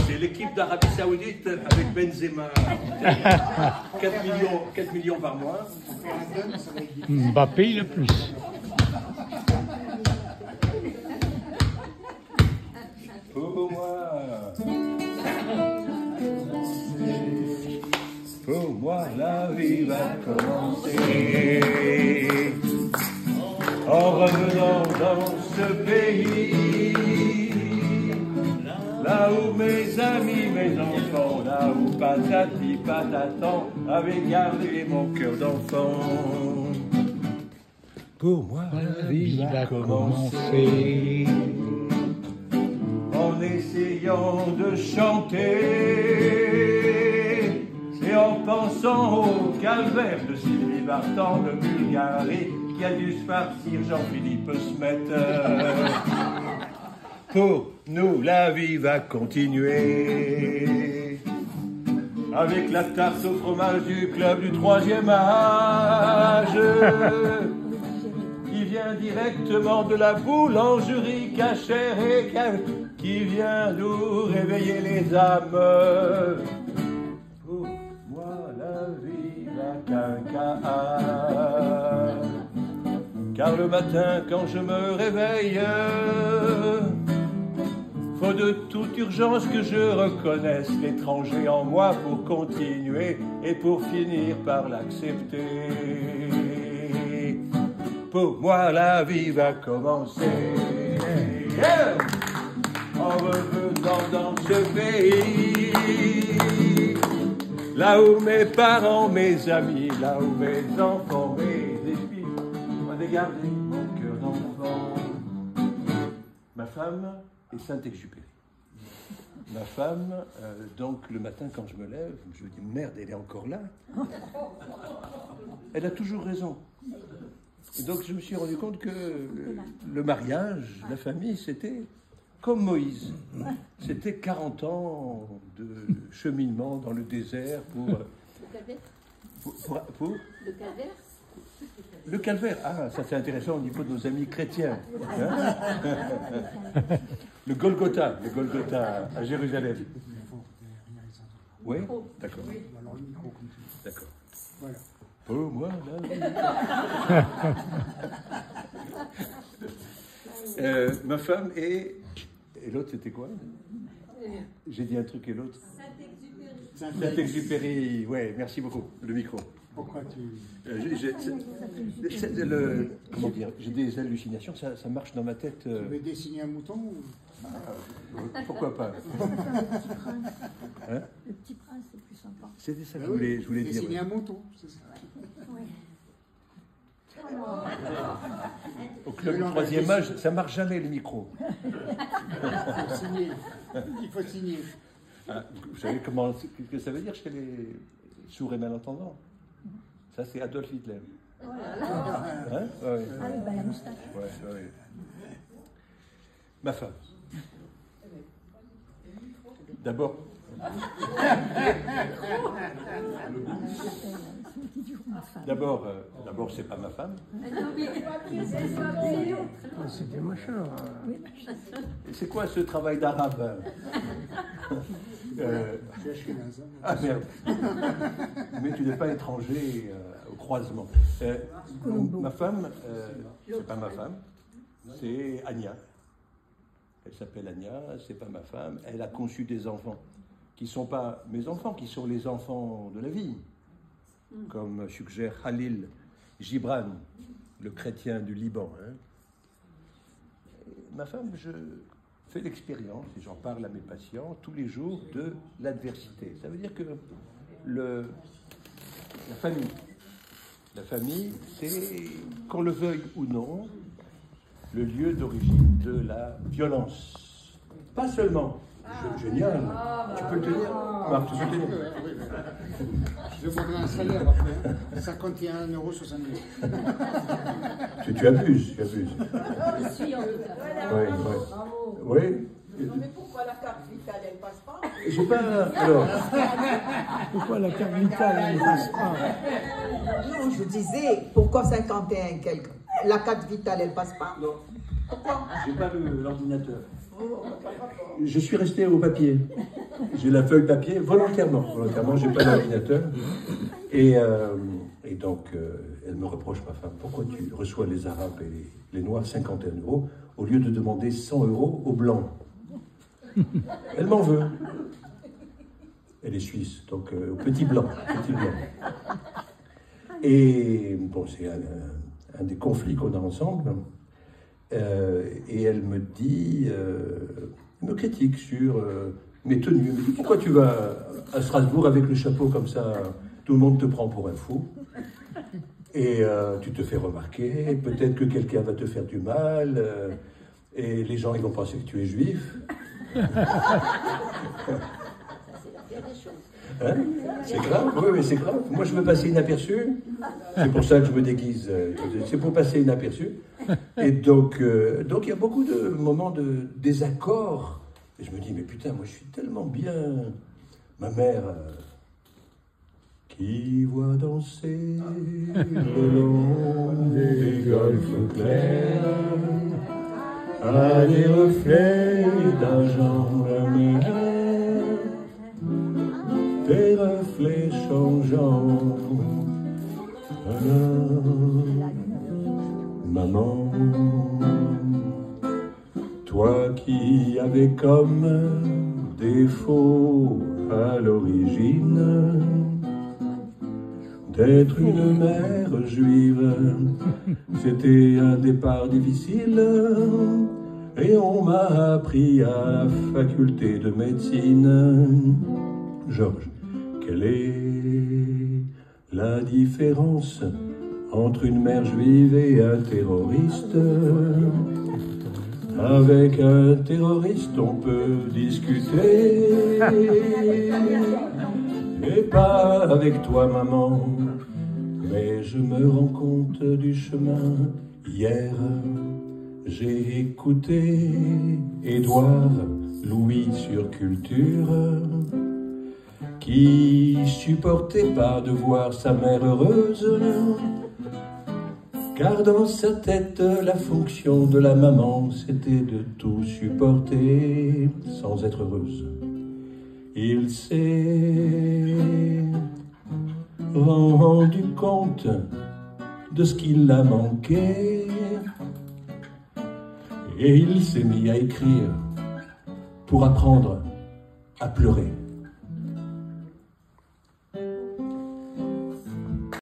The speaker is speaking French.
C'est l'équipe d'Arabie Saoudite avec Benzema. 4 millions par mois. Mbappé le plus. Pour moi, la vie va commencer. En revenant dans ce pays, là où mes amis, mes enfants, là où patati patatan avait gardé mon cœur d'enfant. Pour moi, la vie va commencer. En essayant de chanter, c'est en pensant au calvaire de Sylvie Vartan de Bulgarie qui a dû se farcir Jean-Philippe Smetter. Pour nous, la vie va continuer. Avec la tarte au fromage du club du 3e âge, qui vient directement de la boulangerie cachère et qui vient nous réveiller les âmes. Pour moi, la vie va quinquin. Car le matin, quand je me réveille, faut de toute urgence que je reconnaisse l'étranger en moi pour continuer et pour finir par l'accepter. Pour moi, la vie va commencer. En revenant dans ce pays, là où mes parents, mes amis, là où mes enfants, mes filles m'ont gardé mon cœur d'enfant. Ma femme est Saint-Exupéry. Ma femme, donc le matin quand je me lève, je me dis merde, elle est encore là. Elle a toujours raison. Et donc je me suis rendu compte que le mariage, la famille, c'était comme Moïse. C'était 40 ans de cheminement dans le désert pour le calvaire. Le calvaire. Ah, ça c'est intéressant au niveau de nos amis chrétiens. Hein. Le Golgotha à Jérusalem. Oui, d'accord. D'accord. Voilà. Pour moi, là. Ma femme et l'autre c'était quoi? J'ai dit un truc et l'autre. Saint-Exupéry. Ouais, merci beaucoup. Le micro. Pourquoi tu... comment dire? J'ai des hallucinations, ça marche dans ma tête. Tu veux dessiner un mouton ou... Pourquoi pas? Hein? Le petit prince, c'est plus sympa. C'était ça que je voulais dire. Dessiner un mouton, c'est ça. Oui. Au club du 3e âge, ça marche jamais le micro. Il faut signer. Il faut signer. Ah, vous savez comment ce que ça veut dire chez les sourds et malentendants? Ça, c'est Adolf Hitler. Oh là là. Hein? Ouais. Ah oui, bah la moustache. Ouais, ouais. Ma femme. D'abord. D'abord, c'est pas ma femme. C'est des machins. C'est quoi ce travail d'arabe? Ah merde. Mais tu n'es pas étranger au croisement. Ma femme, c'est pas ma femme, c'est Anya. Elle s'appelle Anya, c'est pas ma femme. Elle a conçu des enfants qui ne sont pas mes enfants, qui sont les enfants de la vie, comme suggère Khalil Gibran, le chrétien du Liban. Hein. Ma femme, je fais l'expérience, et j'en parle à mes patients, tous les jours de l'adversité. Ça veut dire que la famille, c'est, qu'on le veuille ou non, le lieu d'origine de la violence. Pas seulement. Génial. Tu peux le tenir? Tu peux le tenir. Je voudrais un salaire après. 51,70 €. Tu abuses, tu abuses. Je suis en tout cas. Oui, oui. Oui. Mais pourquoi la carte vitale, elle passe pas? J'ai pas... Alors... Pourquoi la carte vitale ne passe pas? Non, je disais, pourquoi 51 quelques? La carte vitale, elle passe pas? Non. J'ai pas l'ordinateur. Oh, pas rapport. Je suis resté au papier. J'ai la feuille papier volontairement. Volontairement, j'ai pas d'ordinateur. Et donc, elle me reproche, ma femme, pourquoi tu reçois les Arabes et les Noirs 51 € au lieu de demander 100 € aux Blancs? Elle m'en veut. Elle est suisse, donc au petit blanc. Petit blanc. Et bon, c'est un des conflits qu'on a ensemble. Et elle me dit, me critique sur mes tenues. Elle me dit, pourquoi tu vas à Strasbourg avec le chapeau comme ça, tout le monde te prend pour un fou. Et tu te fais remarquer, peut-être que quelqu'un va te faire du mal, et les gens ils vont penser que tu es juif. Hein? C'est grave, oui, mais c'est grave. Moi, je veux passer inaperçu. C'est pour ça que je me déguise. C'est pour passer inaperçu. Et donc, il y a beaucoup de moments de désaccord. Et je me dis, mais putain, moi, je suis tellement bien. Ma mère, qui voit danser le long des golfes clairs, à des reflets d'argent la mer. Des reflets changeants. Maman, toi qui avais comme défaut à l'origine d'être une mère juive, c'était un départ difficile et on m'a appris à la faculté de médecine. Georges, quelle est la différence entre une mère juive et un terroriste? Avec un terroriste, on peut discuter, et pas avec toi, maman. Mais je me rends compte du chemin. Hier, j'ai écouté Édouard Louis sur Culture, qui supportait pas de voir sa mère heureuse, car dans sa tête, la fonction de la maman, c'était de tout supporter sans être heureuse. Il s'est rendu compte de ce qu'il a manqué, et il s'est mis à écrire pour apprendre à pleurer.